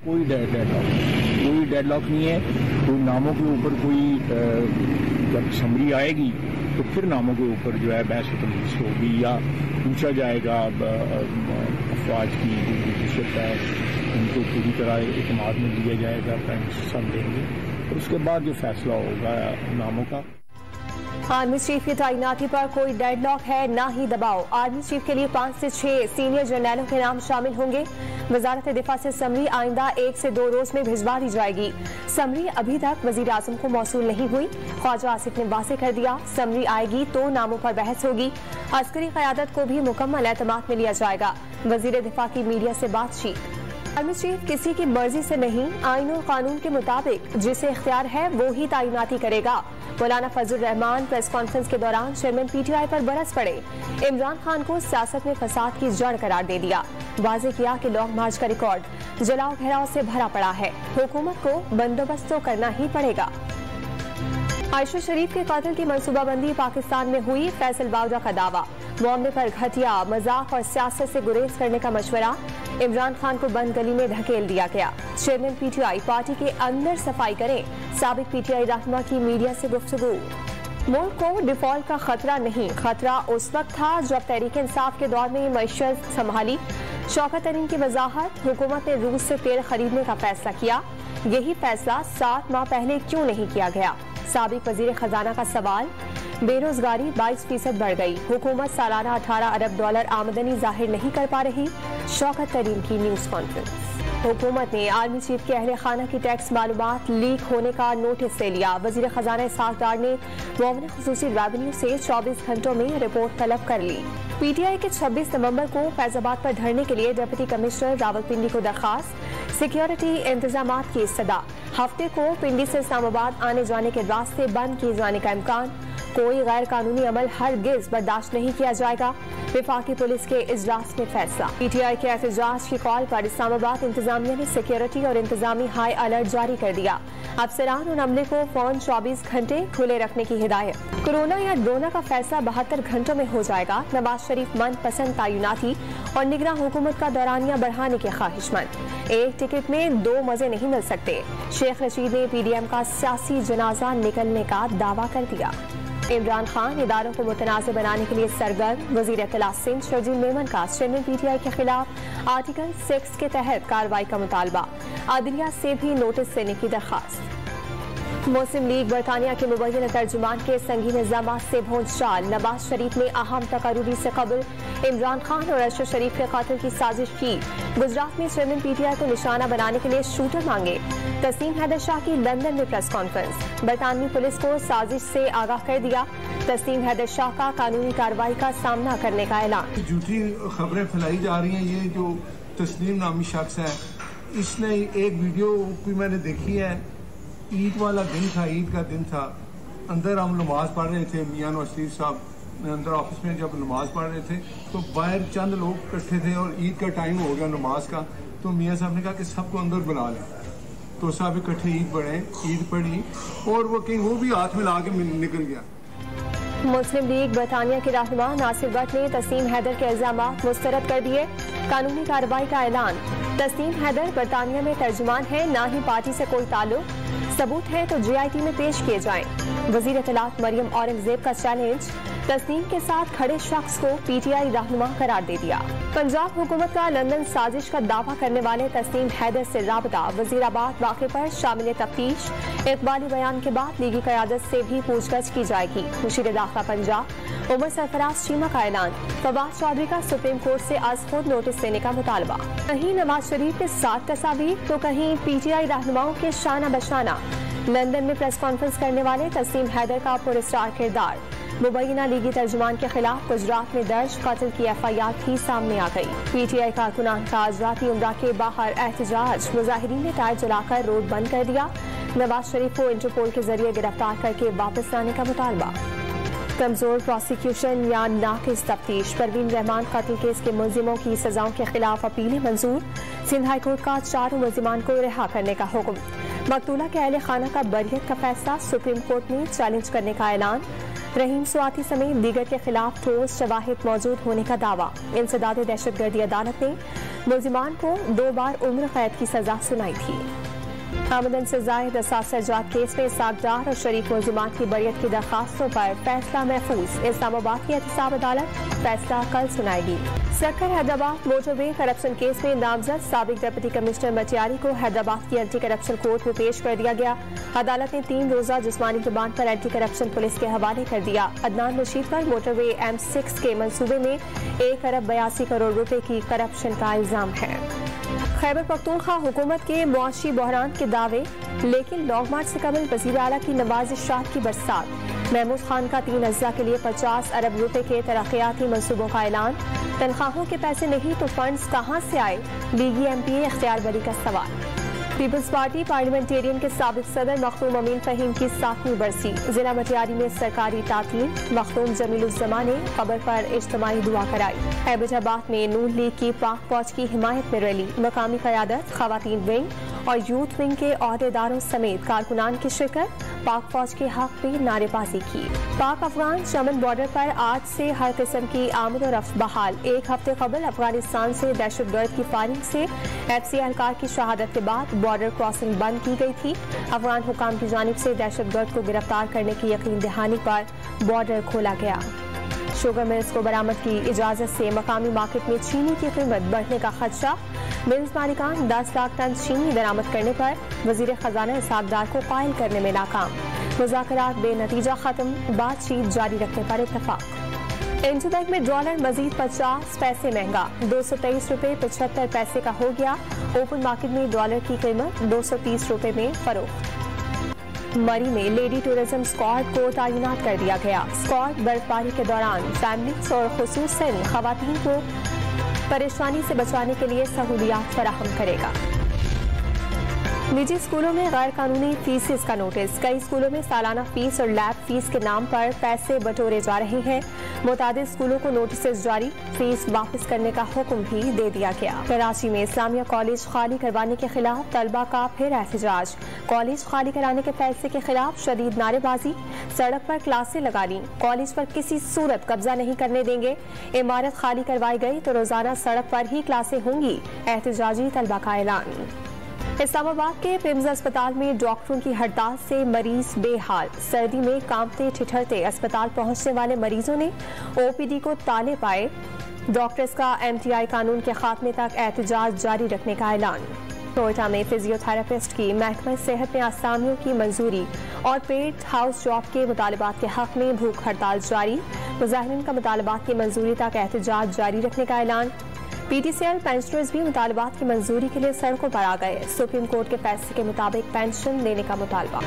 कोई डेडलॉक नहीं है। कोई नामों के ऊपर कोई जब समरी आएगी तो फिर नामों के ऊपर जो है बहस तमलीस होगी या पूछा जाएगा अफवाज की लीडरशिप है उनको पूरी तरह इत्मीनान में लिया जाएगा, प्राइम मिनिस्टर साहब देंगे और उसके बाद जो फैसला होगा नामों का। आर्मी चीफ की तैनाती पर कोई डेडलॉक है ना ही दबाव। आर्मी चीफ के लिए 5 से 6 सीनियर जनरलों के नाम शामिल होंगे। वजारत दिफा से समरी आइंदा 1 से 2 रोज में भिजवा दी जाएगी। समरी अभी तक वजीर आजम को मौसूल नहीं हुई। ख्वाजा आसिफ ने वाज़ेह कर दिया, समरी आएगी तो नामों पर बहस होगी। अस्करी क़यादत को भी मुकम्मल एतमाद में लिया जाएगा। वजीर दिफा की मीडिया से बातचीत। आर्मी चीफ किसी की मर्जी से नहीं, आईन और कानून के मुताबिक जिसे इख्तियार है वो ही तैनाती करेगा। मौलाना फजल रहमान प्रेस कॉन्फ्रेंस के दौरान चेयरमैन पीटीआई पर बरस पड़े। इमरान खान को सियासत में फसाद की जड़ करार दे दिया। वाज़ेह किया कि लॉन्ग मार्च का रिकॉर्ड जलाओ घेराव से भरा पड़ा है, हुकूमत को बंदोबस्त तो करना ही पड़ेगा। आयशा शरीफ के कत्ल की मनसूबाबंदी पाकिस्तान में हुई, फैसल बावडा का दावा। मामले पर घटिया मजाक और सियासत से गुरेज करने का मशवरा। इमरान खान को बंद गली में धकेल दिया गया। चेयरमैन पीटीआई पार्टी के अंदर सफाई करें, साबिक पीटीआई रहनुमा की मीडिया से गुफ्तगू। मुल्क को डिफॉल्ट का खतरा नहीं, खतरा उस वक्त था जब तहरीक इंसाफ के दौर में मईशत संभाली। शौकत तरीन की वजाहत, हुकूमत ने रूस से तेल खरीदने का फैसला किया। यही फैसला 7 माह पहले क्यों नहीं किया गया? साबिक वजीर खजाना का सवाल। बेरोजगारी 22% बढ़ गई, हुकूमत सालाना 18 अरब डॉलर आमदनी जाहिर नहीं कर पा रही। शौकत तरीन की न्यूज कॉन्फ्रेंस। हुकूमत ने आर्मी चीफ के अहले खाना की टैक्स मालूमात लीक होने का नोटिस ले लिया। वजीर खजाना इसहाक डार ने मुआविन खुसूसी रेवेन्यू से 24 घंटों में रिपोर्ट तलब कर ली। पीटीआई के 26 नवंबर को फैजाबाद पर धरने के लिए डिप्टी कमिश्नर रावलपिंडी को दरखास्त। सिक्योरिटी इंतजामात की इस्तदा। हफ्ते को पिंडी से इस्लामाबाद आने जाने के रास्ते बंद किए जाने का इम्कान। कोई गैर कानूनी अमल हरगिज बर्दाश्त नहीं किया जाएगा। विफाकी पुलिस के इजलास में फैसला। पीटीआई के एहतजाज की कॉल पर इस्लामाबाद इंतजामिया ने सिक्योरिटी और इंतजामी हाई अलर्ट जारी कर दिया। अफसरान और अमले को फोन 24 घंटे खुले रखने की हिदायत। कोरोना या ड्रोना का फैसला 72 घंटों में हो जाएगा। नवाज शरीफ मनपसंद तैनाती और निगरान हुकूमत का दौरानिया बढ़ाने के ख्वाहिशमंद। एक टिकट में 2 मजे नहीं मिल सकते। शेख रशीद ने पीडीएम का सियासी जनाजा निकलने का दावा कर दिया। इमरान खान इदारों को मुतनाज़ बनाने के लिए सरगर्म। वज़ीर इत्तलात सिंध शर्जील मेमन का चेयरमैन पीटीआई के खिलाफ आर्टिकल 6 के तहत कार्रवाई का मुतालबा। अदलिया से भी नोटिस देने की दरखास्त। मुस्लिम लीग बरतानिया के मुबैन तर्जुमान के संगीन इल्जामात से भोंचचाल। नवाज शरीफ ने अहम तकर्रुरी से कबल इमरान खान और अरशद शरीफ के कातिल की साजिश की। गुजरात में चेयरमैन पीटीआई को निशाना बनाने के लिए शूटर मांगे। तस्लीम हैदर शाह की लंदन में प्रेस कॉन्फ्रेंस। बरतानवी पुलिस को साजिश से आगाह कर दिया। तस्लीम हैदर शाह का कानूनी कार्रवाई का सामना करने का ऐलान। झूठी खबरें फैलाई जा रही हैं। ये जो तस्लीम नामी शख्स है, इसने एक वीडियो भी मैंने देखी है। ईद वाला दिन था, ईद का दिन था। अंदर हम नमाज पढ़ रहे थे, मियां नवाज शरीफ साहब अंदर ऑफिस में जब नमाज पढ़ रहे थे तो बाहर चंद लोग इकट्ठे थे और ईद का टाइम हो गया नमाज का। तो मियां साहब ने कहा कि सबको अंदर बुला लें। तो सब इकट्ठे ईद पढ़ी और वो कहीं वो भी हाथ में ला के निकल गया। मुस्लिम लीग बरतानिया के रहनुमा नासिर भट्ट ने तस्लीम हैदर के इल्जामात मुस्तरद कर दिए। कानूनी कार्रवाई का ऐलान। तस्लीम हैदर बरतानिया में तर्जुमान है, ना ही पार्टी से कोई ताल्लुक। सबूत है तो जीआईटी में पेश किए जाएं। वजीर इत्तलात मरियम औरंगजेब का चैलेंज। तस्लीम के साथ खड़े शख्स को पीटीआई रहनुमा करार दे दिया। पंजाब हुकूमत का लंदन साजिश का दावा करने वाले तस्लीम हैदर से राबता। वजीराबाद वाक़े पर शामिल तफ्तीश। इकबाली बयान के बाद लीगी क़यादत से भी पूछगछ की जाएगी। मुशीर दाखिला पंजाब उमर सरफराज चीमा का ऐलान। फवाद चौधरी का सुप्रीम कोर्ट से आज खुद नोटिस देने का मुतालबा। कहीं नवाज शरीफ के साथ तस्वीर तो कहीं पीटीआई रहनुमाओं के शाना बशाना। लंदन में प्रेस कॉन्फ्रेंस करने वाले तस्लीम हैदर का पुरस्कार किरदार। मुबैना लीगी तर्जुमान के खिलाफ गुजरात में दर्ज कत्ल की एफआईआर भी सामने आ गई। पीटीआई कारकुनान का आज राती उमरा के बाहर एहतजाज। मुजाहिरीन ने टायर जलाकर रोड बंद कर दिया। नवाज शरीफ को इंटरपोल के जरिए गिरफ्तार करके वापस लाने का मुतालबा। कमजोर प्रोसिक्यूशन या नाकिस तफ्तीश। परवीन रहमान कत्ल केस के मुलजिमों की सजाओं के खिलाफ अपीलें मंजूर। सिंध हाईकोर्ट का 4 मुलजिमान को रिहा करने का हुक्म। मकतूला के अहले खाना का बरियत का फैसला सुप्रीम कोर्ट में चैलेंज करने का ऐलान। रहीम स्वाति समेत दीगर के खिलाफ ठोस शवाहिद मौजूद होने का दावा। इंसदाद दहशतगर्दी अदालत ने मुलजिमान को 2 बार उम्र कैद की सजा सुनाई थी। आमदन से जायद असासा जात केस में सागदार और शरीक मुलजिमान की बरियत की दरखास्तों पर फैसला महफूज। इस्लामाबाद की एहतसाब अदालत फैसला कल सुनाएगी। सक्कर हैदराबाद मोटरवे करप्शन केस में नामजद साबिक डिप्टी कमिश्नर मटियारी को हैदराबाद की एंटी करप्शन कोर्ट में पेश कर दिया गया। अदालत ने 3 रोजा जिस्मानी रिमांड पर एंटी करप्शन पुलिस के हवाले कर दिया। अदनान रशीद पर मोटरवे M6 के मंसूबे में 1 अरब 82 करोड़ रुपए की करप्शन का इल्जाम है। खैबर पख्तूनख्वा हुकूमत के मुआशी बहरान के दावे, लेकिन 9 मार्च से कबल वज़ीर आला की नवाज़िशात की बरसात। महमूद खान का 3 अज़्ज़ा के लिए 50 अरब रुपए के तरक्याती मंसूबों का ऐलान। तनख्वाहों के पैसे नहीं तो फंड्स कहां से आए, लीगी MPA इख्तियार बरी का सवाल। पीपल्स पार्टी पार्लियामेंटेरियन के साबिक सदर मखदूम अमीन फहीम की 7वीं बरसी। जिला मटियारी में सरकारी तातील। मखदूम जमीलुज़्ज़मा ने खबर पर इज्तिमाई दुआ कराई। हैबजाबाद में नून लीग की पाक फौज की हिमायत में रैली। मकामी क़यादत, ख़वातीन विंग और यूथ विंग के अहदेदारों समेत कारकुनान की शिरकत। पाक फौज के हक में नारेबाजी की। पाक अफगान चमन बॉर्डर पर आज से हर किस्म की आमद और रफ्त बहाल। 1 हफ्ते कबल अफगानिस्तान से दहशतगर्द की फायरिंग से FC एहलकार की शहादत के बाद बॉर्डर क्रॉसिंग बंद की गई थी। अफगान हुकाम की जानिब से दहशतगर्द को गिरफ्तार करने की यकीन दहानी पर बॉर्डर खोला गया। शुगर मिल्स को बरामद की इजाजत से मकामी मार्केट में चीनी की कीमत बढ़ने का खदशा। मिल्स मालिकान 10 लाख टन चीनी बरामद करने पर वजीर खजाना इसहाक को कायल करने में नाकाम। मुज़ाकरात बेनतीजा खत्म, बातचीत जारी रखने पर इत्तफाक। इंटरबैंक में डॉलर मजीद 50 पैसे महंगा, 223 रुपए 75 पैसे का हो गया। ओपन मार्केट में डॉलर की कीमत 230 रुपए में फरोख्त। मरी में लेडी टूरिज्म स्क्वाड को तैनात कर दिया गया। स्क्वाड बर्फबारी के दौरान फैमिलीज और खुसूसन खवातीन को परेशानी से बचाने के लिए सहूलियात फराहम करेगा। निजी स्कूलों में गैर कानूनी फीसेस का नोटिस। कई स्कूलों में सालाना फीस और लैब फीस के नाम पर पैसे बटोरे जा रहे हैं। मुतादिद स्कूलों को नोटिस जारी, फीस वापस करने का हुक्म भी दे दिया गया। कराची में इस्लामिया कॉलेज खाली करवाने के खिलाफ तलबा का फिर एहतजाज। कॉलेज खाली कराने के फैसले के खिलाफ शदीद नारेबाजी। सड़क पर क्लासें लगा ली, कॉलेज पर किसी सूरत कब्जा नहीं करने देंगे। इमारत खाली करवाई गई तो रोजाना सड़क पर ही क्लासें होंगी, एहतजाजी तलबा का ऐलान। इस्लामाबाद के पिम्स अस्पताल में डॉक्टरों की हड़ताल से मरीज बेहाल। सर्दी में कांपते ठिठुरते अस्पताल पहुंचने वाले मरीजों ने OPD को ताले पाए। डॉक्टर्स का MTI कानून के खात्मे तक एहतजाज जारी रखने का ऐलान। टोयोटा में फिजियोथेरेपिस्ट की महकमा सेहत में आसामियों की मंजूरी और पेड हाउस जॉब के मुतालबात के हक में भूख हड़ताल जारी। मुजाहिरीन का मुतालबात की मंजूरी तक एहतजाज जारी रखने का ऐलान। PTCL पेंशनर्स भी मुतालबात की मंजूरी के लिए सड़कों पर आ गए। सुप्रीम कोर्ट के फैसले के मुताबिक पेंशन देने का मुतालबा।